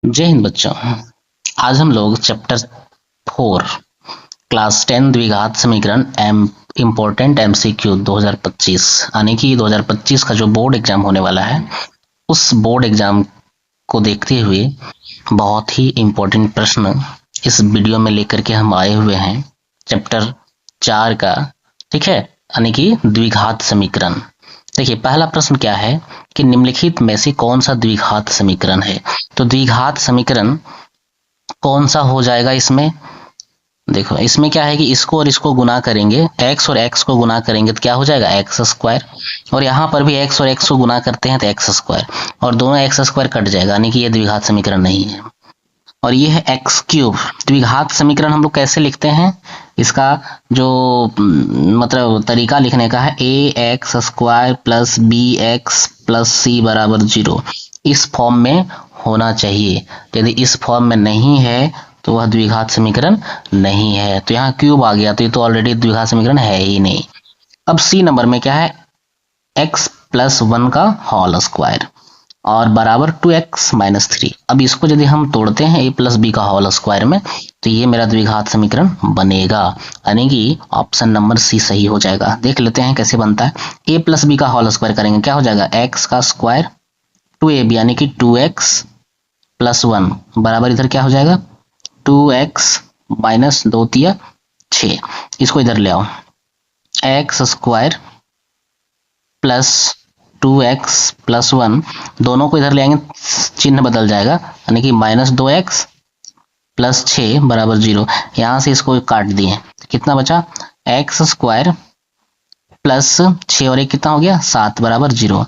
जय हिंद बच्चों। आज हम लोग चैप्टर 4 क्लास 10 द्विघात समीकरण इम्पोर्टेंट एमसीक्यू 2025 यानी कि 2025 का जो बोर्ड एग्जाम होने वाला है उस बोर्ड एग्जाम को देखते हुए बहुत ही इम्पोर्टेंट प्रश्न इस वीडियो में लेकर के हम आए हुए हैं चैप्टर 4 का। ठीक है, यानी कि द्विघात समीकरण। देखिए, पहला प्रश्न क्या है कि निम्नलिखित में से कौन सा द्विघात समीकरण है। तो द्विघात समीकरण कौन सा हो जाएगा इसमें? देखो, इसमें क्या है कि इसको और इसको गुना करेंगे, x और x को गुना करेंगे तो क्या हो जाएगा एक्स स्क्वायर, और यहाँ पर भी x और x को गुना करते हैं तो एक्स स्क्वायर, और दोनों एक्स स्क्वायर कट जाएगा, यानी कि ये द्विघात समीकरण नहीं है। और ये है एक्स क्यूब। द्विघात समीकरण हम लोग कैसे लिखते हैं? इसका जो मतलब तरीका लिखने का है a x square plus b x plus c बराबर 0, इस फॉर्म में होना चाहिए। यदि इस फॉर्म में नहीं है तो वह द्विघात समीकरण नहीं है। तो यहाँ क्यूब आ गया तो ये तो ऑलरेडी द्विघात समीकरण है ही नहीं। अब सी नंबर में क्या है, x प्लस 1 का होल स्क्वायर और बराबर 2x माइनस 3। अब इसको यदि हम तोड़ते हैं a प्लस बी का होल स्क्वायर में तो ये मेरा द्विघात समीकरण बनेगा, यानी कि ऑप्शन नंबर सी सही हो जाएगा। देख लेते हैं कैसे बनता है। a प्लस बी का होल स्क्वायर करेंगे क्या हो जाएगा, x का स्क्वायर 2ab यानी कि 2x प्लस 1 बराबर इधर क्या हो जाएगा 2x माइनस 2 तिया 6। इसको इधर ले आओ, x square plus 2x plus 1, दोनों को इधर ले आएंगे चिन्ह बदल जाएगा, यानी कि माइनस 2x प्लस 6 बराबर 0। यहां से इसको काट दिए, कितना बचा x स्क्वायर प्लस 6 और 1 कितना हो गया 7 बराबर 0।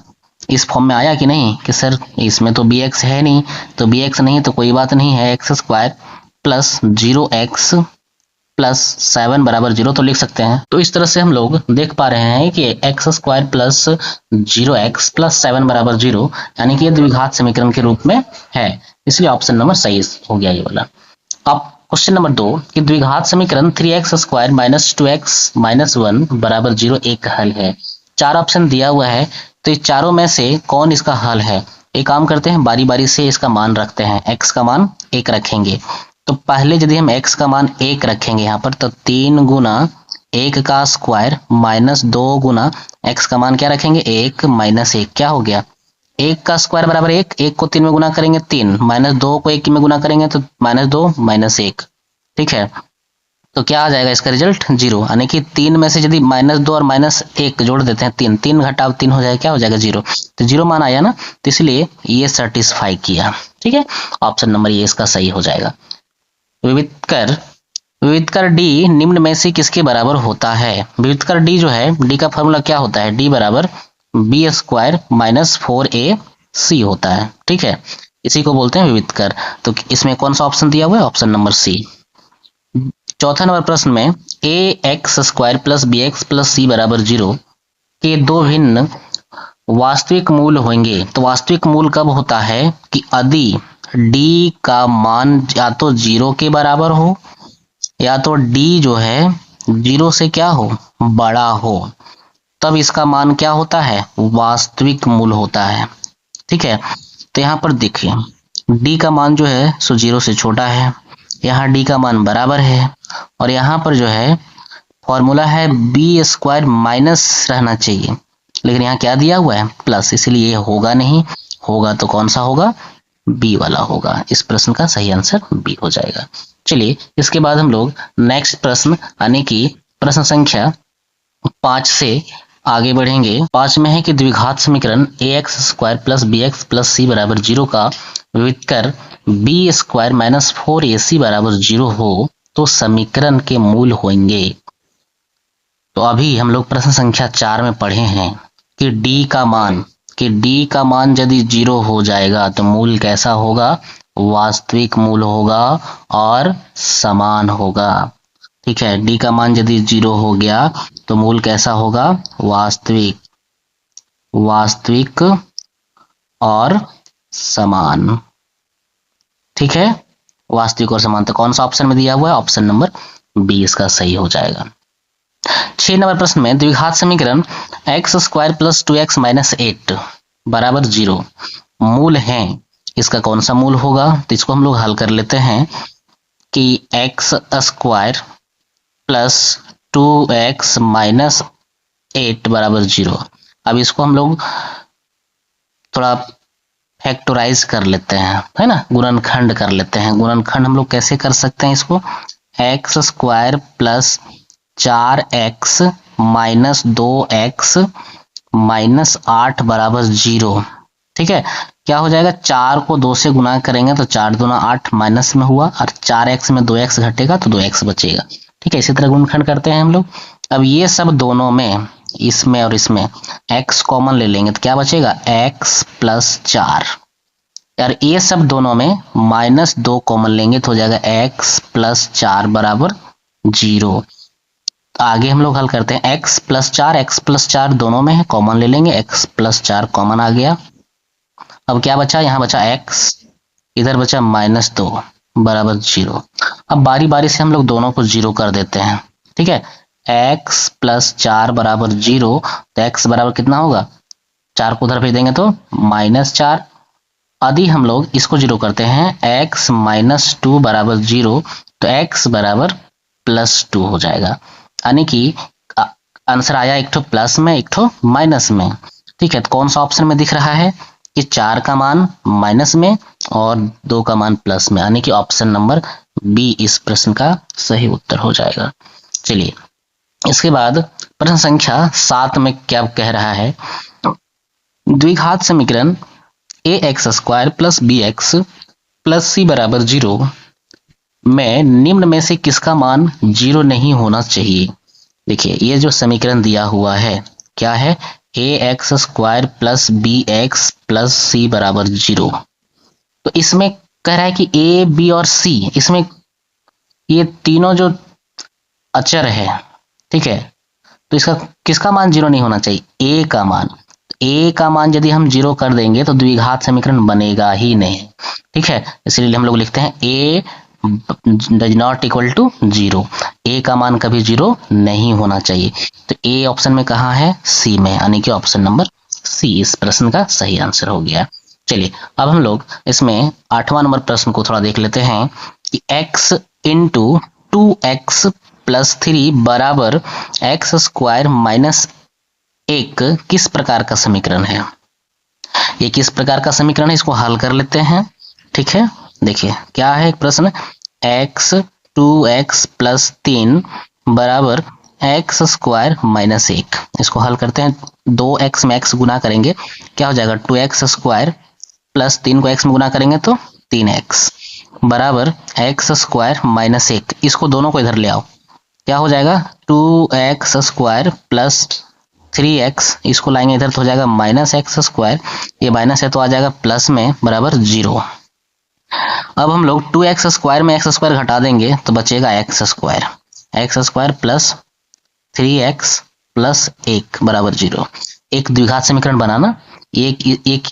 इस फॉर्म में आया कि नहीं कि सर इसमें तो bx है नहीं, तो bx नहीं तो कोई बात नहीं है, x square plus 0x plus 7 बराबर 0 तो लिख सकते हैं। तो इस तरह से हम लोग देख पा रहे हैं कि x square plus 0x plus 7 बराबर 0, यानी कि ये द्विघात समीकरण के रूप में है, इसलिए ऑप्शन नंबर सही हो गया ये वाला। अब क्वेश्चन नंबर 2 कि द्विघात समीकरण 3x square minus 2x minus 1 बराबर 0 एक हल है। 4 ऑप्शन दिया हुआ है, तो इस चारों में से कौन इसका हल है? एक काम करते हैं, बारी बारी से इसका मान रखते हैं। x का मान 1 रखेंगे, तो पहले यदि हम x का मान 1 रखेंगे यहाँ पर, तो 3 गुना 1 का स्क्वायर माइनस 2 गुना x का मान क्या रखेंगे 1 माइनस 1, क्या हो गया 1 का स्क्वायर बराबर 1, 1 को 3 में गुना करेंगे 3, माइनस 2 को 1 में गुना करेंगे तो माइनस 2 माइनस 1। ठीक है, तो क्या आ जाएगा इसका रिजल्ट 0, यानी कि 3 में से यदि माइनस 2 और माइनस 1 जोड़ देते हैं 3, 3 घटाव 3 हो जाएगा, क्या हो जाएगा 0। तो 0 मान आया ना, तो इसलिए ये सेटिस्फाई किया। ठीक है, ऑप्शन नंबर ये इसका सही हो जाएगा। विविधकर d निम्न में से किसके बराबर होता है? विविधकर d जो है, d का फॉर्मूला क्या होता है, d बराबर बी स्क्वायर माइनस 4ac होता है। ठीक है, इसी को बोलते हैं विविधकर। तो इसमें कौन सा ऑप्शन दिया हुआ है, ऑप्शन नंबर सी। चौथा नंबर प्रश्न में a x square plus b x plus c बराबर 0 के दो भिन्न वास्तविक मूल होंगे। तो वास्तविक मूल कब होता है कि यदि d का मान या तो 0 के बराबर हो या तो d जो है 0 से क्या हो बड़ा हो, तब इसका मान क्या होता है वास्तविक मूल होता है। ठीक है, तो यहाँ पर देखिए d का मान जो है सो 0 से छोटा है, यहाँ d का मान बराबर है, और यहाँ पर जो है फॉर्मूला है बी स्क्वायर माइनस रहना चाहिए, लेकिन यहाँ क्या दिया हुआ है प्लस, इसलिए ये होगा नहीं। होगा तो कौन सा होगा, बी वाला होगा। इस प्रश्न का सही आंसर बी हो जाएगा। चलिए, इसके बाद हम लोग नेक्स्ट प्रश्न यानी कि प्रश्न संख्या 5 से आगे बढ़ेंगे। 5 में है कि द्विघात समीकरण a x square plus b x plus c बराबर 0 का विविधकर बी स्क्वायर माइनस 4ac बराबर 0 हो तो समीकरण के मूल होंगे। तो अभी हम लोग प्रश्न संख्या 4 में पढ़े हैं कि d का मान यदि 0 हो जाएगा तो मूल कैसा होगा, वास्तविक मूल होगा और समान होगा। ठीक है, d का मान यदि 0 हो गया तो मूल कैसा होगा, वास्तविक और समान। ठीक है, वास्तविक और समान। तो कौन सा ऑप्शन में दिया हुआ है, ऑप्शन नंबर बी इसका सही हो जाएगा। 6 नंबर प्रश्न में द्विघात समीकरण x square plus 2x minus 8 बराबर 0 मूल हैं इसका कौन सा मूल होगा, तो इसको हम लोग हल कर लेते हैं कि x square plus 2x minus 8 बराबर 0। अब इसको हम लोग थोड़ा फैक्टराइज कर लेते हैं, है ना, गुणनखंड कर लेते हैं। गुणनखंड हम लोग कैसे कर सकते हैं इसको, x square plus 4x minus 2x minus 8 बराबर 0। ठीक है, क्या हो जाएगा, 4 को 2 से गुना करेंगे तो 4 दूना 8 माइनस में हुआ, और 4x में 2x घटेगा तो 2x बचेगा। ठीक है, इसी तरह गुणनखंड करते हैं हम लोग। अब ये सब दोनों में, इसमें और इसमें x कॉमन ले लेंगे तो क्या बचेगा, x प्लस 4। यार ये सब दोनों में माइनस 2 कॉमन लेंगे तो हो जाएगा x प्लस 4 बराबर 0। आगे हम लोग हल करते हैं, x प्लस 4 दोनों में है, कॉमन ले लेंगे, x प्लस 4 कॉमन आ गया। अब क्या बचा, यहाँ बचा x, इधर बचा माइनस 2 बराबर 0। अब बारी बारी से हम लोग दोनों को 0 कर देते हैं। ठीक है, x प्लस 4 बराबर 0, तो x बराबर कितना होगा, 4 को उधर भेज देंगे तो माइनस 4। यदि हम लोग इसको 0 करते हैं, x माइनस 2 बराबर 0, तो x बराबर प्लस 2 हो जाएगा। यानी कि आंसर आया एक ठो प्लस में, एक ठो माइनस में। ठीक है, तो कौन सा ऑप्शन में दिख रहा है कि 4 का मान माइनस में और 2 का मान प्लस में, यानी कि ऑप्शन नंबर बी इस प्रश्न का सही उत्तर हो जाएगा। चलिए, इसके बाद प्रश्न संख्या 7 में क्या कह रहा है, द्विघात समीकरण a x square plus b x plus c बराबर 0 में निम्न में से किसका मान 0 नहीं होना चाहिए। देखिए, ये जो समीकरण दिया हुआ है क्या है, a x square plus b x plus c बराबर 0। तो इसमें कह रहा है कि ए बी और सी, इसमें ये तीनों जो अचर है, ठीक है, तो इसका किसका मान 0 नहीं होना चाहिए, ए का मान। ए का मान यदि हम 0 कर देंगे तो द्विघात समीकरण बनेगा ही नहीं। ठीक है, इसलिए हम लोग लिखते हैं ए डज नॉट इक्वल टू 0, ए का मान कभी 0 नहीं होना चाहिए। तो ए ऑप्शन में कहाँ है, सी में, यानी कि ऑप्शन नंबर सी इस प्रश्न का सही आंसर हो गया। चलिए, अब हम लोग इसमें 8वां नंबर प्रश्न को थोड़ा देख लेते हैं कि x इंटू 2x प्लस 3 बराबर एक्स स्क्वायर माइनस 1 किस प्रकार का समीकरण है। ये किस प्रकार का समीकरण है, इसको हल कर लेते हैं। ठीक है, देखिए क्या है एक प्रश्न, x 2x प्लस 3 बराबर एक्स स्क्वायर माइनस 1। इसको हल करते हैं, 2x में x गुना करेंगे क्या हो जाएगा, 2x स्क्वायर प्लस 3 को x में गुना करेंगे तो 3x बराबर एक्स स्क्वायर माइनस 1। इसको दोनों को इधर ले आओ, क्या हो जाएगा, 2x स्क्वायर प्लस 3x, इसको लाएंगे इधर तो हो जाएगा माइनस एक्स स्क्वायर, ये माइनस है तो आ जाएगा प्लस में बराबर 0। अब हम लोग 2x स्क्वायर में एक्स स्क्वायर घटा देंगे तो बचेगा x square plus 3x plus 1 बराबर 0। एक द्विघात समीकरण बनाना, एक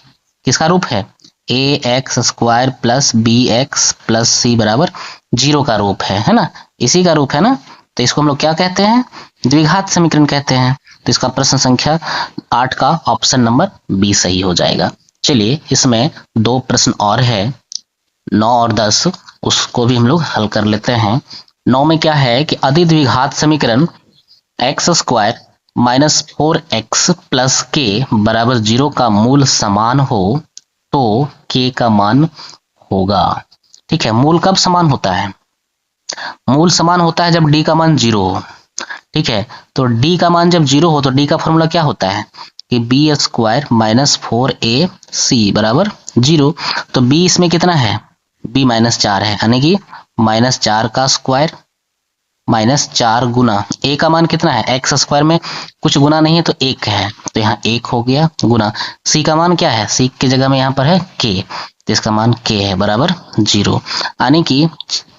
किसका रूप है, a x square plus b x plus c बराबर 0 का रूप है ना, इसी का रूप है ना, तो इसको हम लोग क्या कहते हैं, द्विघात समीकरण कहते हैं। तो इसका प्रश्न संख्या 8 का ऑप्शन नंबर बी सही हो जाएगा। चलिए, इसमें 2 प्रश्न और है, 9 और 10, उसको भी हम लोग हल कर लेते हैं। 9 में क्या है कि यदि द्विघात समीकरण x square minus 4x plus के बराबर 0 का मूल समान हो तो k का मान होगा। ठीक है, मूल कब समान होता है, मूल समान होता है जब d का मान 0 हो। ठीक है, तो d का मान जब 0 हो तो d का फॉर्मूला क्या होता है कि बी स्क्वायर माइनस 4ac बराबर 0। तो b इसमें कितना है, b माइनस 4 है, यानी कि माइनस 4 का स्क्वायर माइनस 4 गुना a का मान कितना है, एक्स स्क्वायर में कुछ गुना नहीं है तो 1 है, तो यहाँ 1 हो गया, गुना c का मान क्या है, c की जगह में यहाँ पर है k, तो इसका मान k है बराबर 0। यानी कि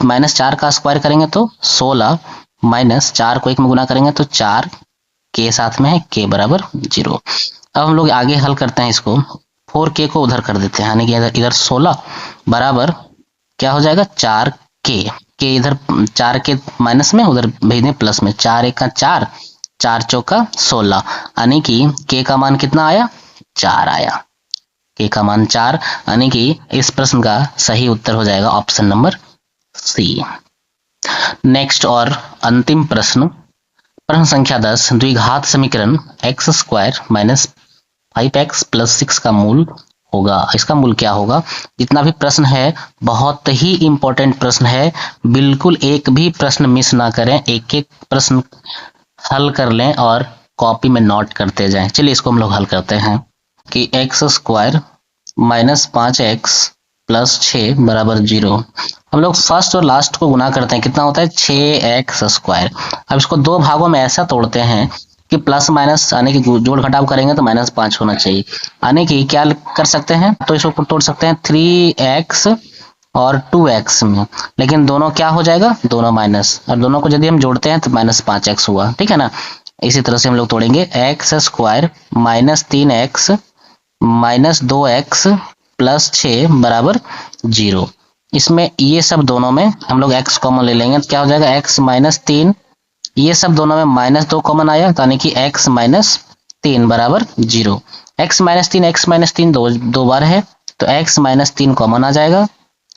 माइनस 4 का स्क्वायर करेंगे तो 16 माइनस 4 को 1 में गुना करेंगे तो 4 k साथ में है, k बराबर 0। अब हम लोग आगे हल करते हैं इसको, 4k को उधर कर देते हैं, यानी कि इधर 16 बराबर क्या हो जाएगा 4k, के इधर 4 के माइनस में उधर भेज दें प्लस में, 4 1 का 4, 4 चौका 16, यानी कि k का मान कितना आया, 4 आया, k का मान 4, यानी कि इस प्रश्न का सही उत्तर हो जाएगा ऑप्शन नंबर सी। नेक्स्ट और अंतिम प्रश्न, प्रश्न संख्या 10, द्विघात समीकरण x square minus 5x plus 6 का मूल होगा। इसका मूल क्या होगा? जितना भी प्रश्न है बहुत ही इंपॉर्टेंट प्रश्न है, बिल्कुल एक भी प्रश्न मिस ना करें, एक एक प्रश्न हल कर लें और कॉपी में नोट करते जाएं। चलिए इसको हम लोग हल करते हैं कि x square minus 5x plus 6 बराबर 0। हम लोग फर्स्ट और लास्ट को गुना करते हैं, कितना होता है 6x स्क्वायर। अब इसको दो भागों में ऐसा तोड़ते हैं कि प्लस माइनस यानी कि जोड़ घटाव करेंगे तो -5 होना चाहिए, यानी कि क्या कर सकते हैं, तो इसको तोड़ सकते हैं 3x और 2x में, लेकिन दोनों क्या हो जाएगा, दोनों माइनस, और दोनों को यदि हम जोड़ते हैं तो -5x हुआ, ठीक है ना। इसी तरह से हम लोग तोड़ेंगे x square minus 3x minus 2x plus 6 बराबर 0। इसमें ये सब दोनों में हम लोग x कॉमन ले लेंगे तो क्या हो जाएगा x माइनस 3, ये सब दोनों में -2 कॉमन आया, यानी कि x माइनस 3 बराबर 0। x माइनस 3 दो बार है तो x माइनस 3 कॉमन आ जाएगा,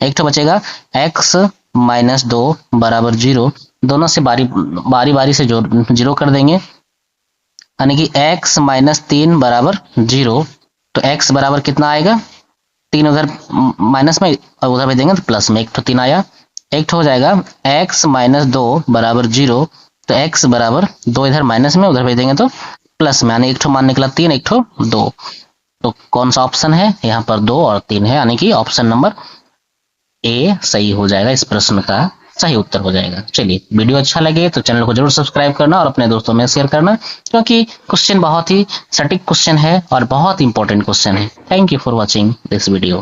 एक तो बचेगा x माइनस 2 बराबर 0। दोनों से बारी बारी से जोड़ 0 कर देंगे, यानी कि x माइनस 3 बराबर 0। तो x बराबर कितना आएगा, 3 उधर माइनस में और उधर भेज देंगे तो प्लस में, एक तो 3 आया, एक तो हो जाएगा x माइनस 2 बराबर 0। तो x बराबर 2 इधर माइनस में उधर भेज देंगे तो प्लस में, यानी एक तो मान निकला 3, एक तो 2। तो कौन सा ऑप्शन है यहाँ पर, 2 और 3 है, यानी कि ऑप्शन नंबर ए सही हो जाएगा, इस प्रश्न का सही उत्तर हो जाएगा। चलिए वीडियो अच्छा लगे तो चैनल को जरूर सब्सक्राइब करना और अपने दोस्तों में शेयर करना, क्योंकि क्वेश्चन बहुत ही सटीक क्वेश्चन है और बहुत इंपॉर्टेंट क्वेश्चन है। Thank you for watching this video.